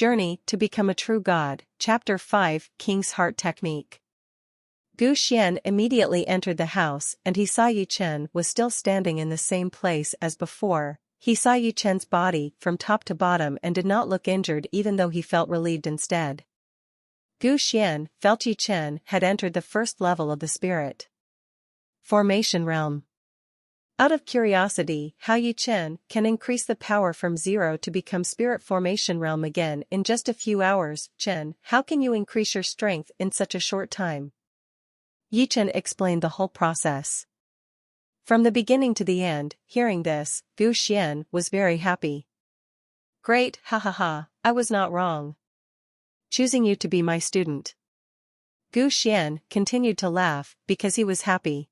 Journey to Become a True God, Chapter 5, King's Heart Technique. Gu Xian immediately entered the house and he saw Yi Chen was still standing in the same place as before. He saw Yi Chen's body from top to bottom and did not look injured, even though he felt relieved instead. Gu Xian felt Yi Chen had entered the first level of the spirit formation realm. Out of curiosity, how Yi Chen can increase the power from 0 to become spirit formation realm again in just a few hours. Chen, how can you increase your strength in such a short time? Yi Chen explained the whole process. From the beginning to the end, hearing this, Gu Xian was very happy. Great, ha ha ha, I was not wrong. Choosing you to be my student. Gu Xian continued to laugh because he was happy.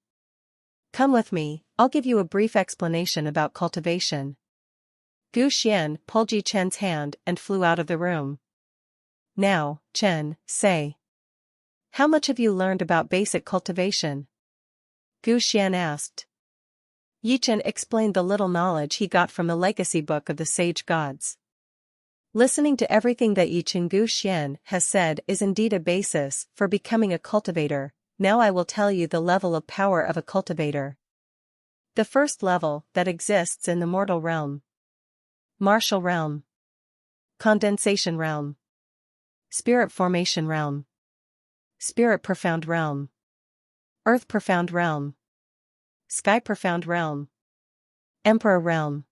Come with me, I'll give you a brief explanation about cultivation. Gu Xian pulled Yi Chen's hand and flew out of the room. Now, Chen, say. How much have you learned about basic cultivation? Gu Xian asked. Yi Chen explained the little knowledge he got from the legacy book of the sage gods. Listening to everything that Yi Chen Gu Xian has said is indeed a basis for becoming a cultivator. Now I will tell you the level of power of a cultivator. The first level that exists in the mortal realm. Martial realm. Condensation realm. Spirit formation realm. Spirit profound realm. Earth profound realm. Sky profound realm. Emperor realm.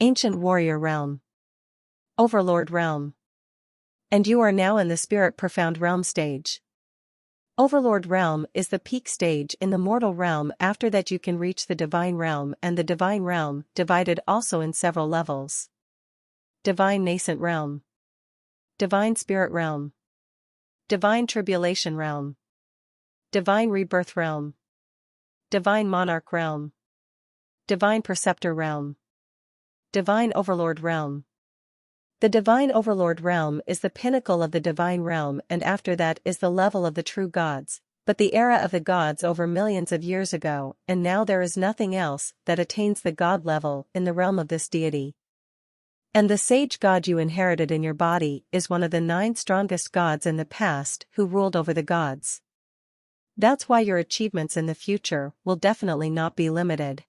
Ancient warrior realm. Overlord realm. And you are now in the spirit profound realm stage. Overlord realm is the peak stage in the mortal realm. After that you can reach the divine realm, and the divine realm divided also in several levels. Divine nascent realm. Divine spirit realm. Divine tribulation realm. Divine rebirth realm. Divine monarch realm. Divine preceptor realm. Divine overlord realm. The divine overlord realm is the pinnacle of the divine realm, and after that is the level of the true gods, but the era of the gods over millions of years ago, and now there is nothing else that attains the god level in the realm of this deity. And the sage god you inherited in your body is one of the 9 strongest gods in the past who ruled over the gods. That's why your achievements in the future will definitely not be limited.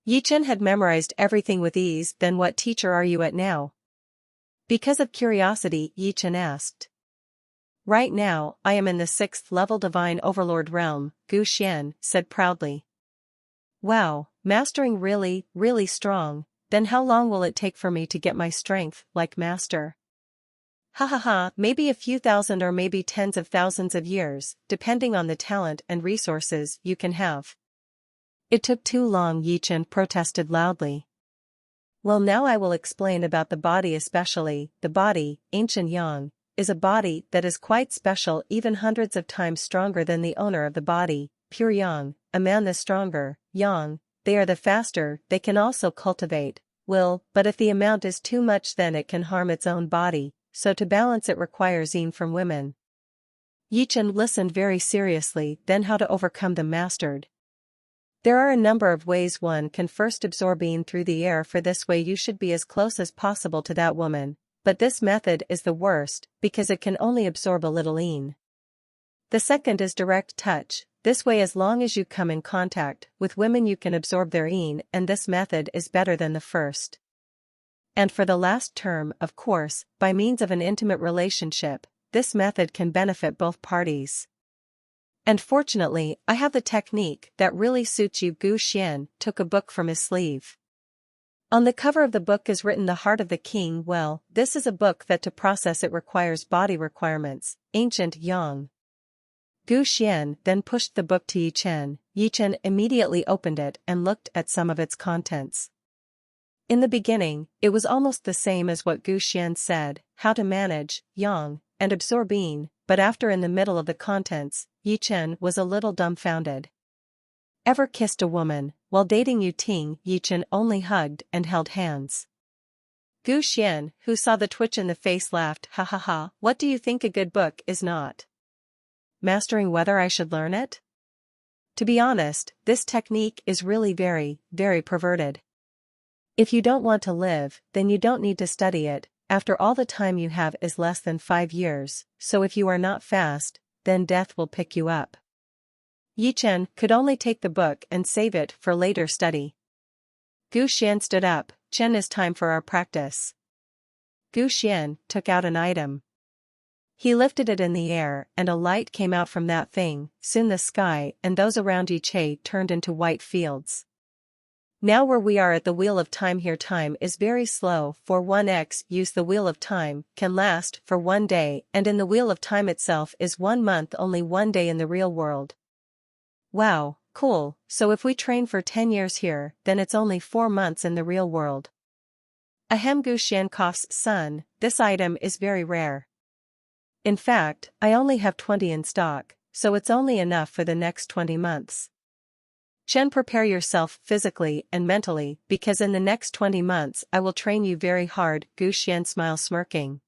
Yi Chen had memorized everything with ease. Then what teacher are you at now? Because of curiosity, Yi Chen asked. Right now, I am in the 6th level divine overlord realm, Gu Xian said proudly. Wow, mastering really, really strong. Then how long will it take for me to get my strength like master? Ha ha ha, maybe a few thousand or maybe tens of thousands of years, depending on the talent and resources you can have. It took too long, Yi Chen protested loudly. Well, now I will explain about the body, especially the body, ancient yang, is a body that is quite special, even hundreds of times stronger than the owner of the body, pure yang, a man the stronger, yang, they are the faster, they can also cultivate, will, but if the amount is too much then it can harm its own body, so to balance it requires yin from women. Yi Chen listened very seriously. Then how to overcome them mastered. There are a number of ways. One can first absorb yin through the air. For this way you should be as close as possible to that woman, but this method is the worst because it can only absorb a little yin. The second is direct touch. This way as long as you come in contact with women you can absorb their yin, and this method is better than the first. And for the last term, of course, by means of an intimate relationship, this method can benefit both parties. And fortunately, I have the technique that really suits you. Gu Xian took a book from his sleeve. On the cover of the book is written The Heart of the King. Well, this is a book that to process it requires body requirements, ancient yang. Gu Xian then pushed the book to Yi Chen. Yi Chen immediately opened it and looked at some of its contents. In the beginning, it was almost the same as what Gu Xian said, how to manage yang and absorb yin, but after in the middle of the contents, Yi Chen was a little dumbfounded. Ever kissed a woman while dating Yu Ting? Yi Chen only hugged and held hands. Gu Xian, who saw the twitch in the face, laughed. Ha ha ha, what do you think a good book is not? Mastering whether I should learn it? To be honest, this technique is really very, very perverted. If you don't want to live, then you don't need to study it, after all the time you have is less than 5 years, so if you are not fast, then death will pick you up. Yi Chen could only take the book and save it for later study. Gu Xian stood up. Chen, is time for our practice. Gu Xian took out an item. He lifted it in the air and a light came out from that thing. Soon the sky and those around Yi Che turned into white fields. Now where we are at the wheel of time, here time is very slow. For 1x use the wheel of time can last for 1 day, and in the wheel of time itself is 1 month, only 1 day in the real world. Wow, cool. So if we train for 10 years here, then it's only 4 months in the real world. Ahem. Gu Xian coughs. Son, this item is very rare. In fact, I only have 20 in stock, so it's only enough for the next 20 months. Chen, prepare yourself physically and mentally, because in the next 20 months I will train you very hard. Gu Xian smiled, smirking.